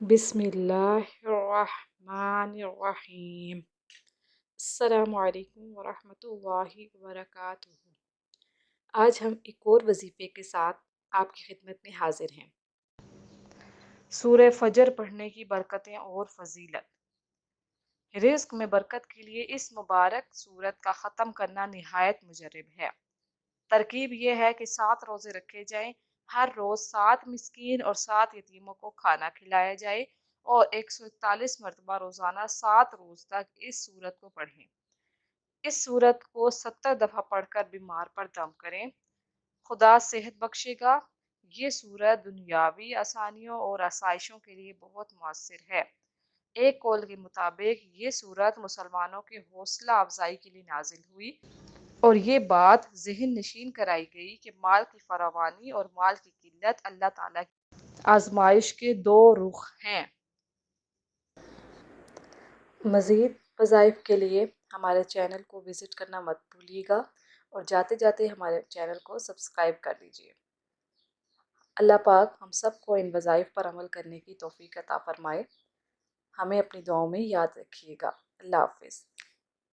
बिस्मिल्लाहिर्रहमानिर्रहीम। अस्सलामु अलैकुम वरहमतुल्लाहि वबरकातुहू। आज हम एक और वजीफ़े के साथ आपकी खिदमत में हाजिर हैं। सूरह फजर पढ़ने की बरकतें और फजीलत। रिज़्क में बरकत के लिए इस मुबारक सूरत का ख़त्म करना निहायत मुजरब है। तरकीब यह है कि 7 रोज़े रखे जाएं, हर रोज़ 7 मिस्कीन और 7 यतीमों को खाना खिलाया जाए और 141 मरतबा रोज़ाना 7 रोज़ तक इस सूरत को पढ़ें। इस सूरत को 70 दफ़ा पढ़कर बीमार पर दम करें, खुदा सेहत बख्शेगा। ये सूरत दुनियावी आसानियों और आसाइशों के लिए बहुत मुअस्सिर है। एक कौल के मुताबिक ये सूरत मुसलमानों के हौसला अफजाई के लिए नाजिल हुई और ये बात ज़हन नशीन कराई गई कि माल की फरावानी और माल की किल्लत अल्लाह ताला की आजमाइश के दो रुख हैं। मज़ीद वज़ाइफ के लिए हमारे चैनल को विज़िट करना मत भूलिएगा और जाते जाते हमारे चैनल को सब्सक्राइब कर लीजिए। अल्लाह पाक हम सब को इन वज़ाइफ पर अमल करने की तौफीक अता फ़रमाए। हमें अपनी दुआओं में याद रखिएगा। अल्लाह हाफ़िज़।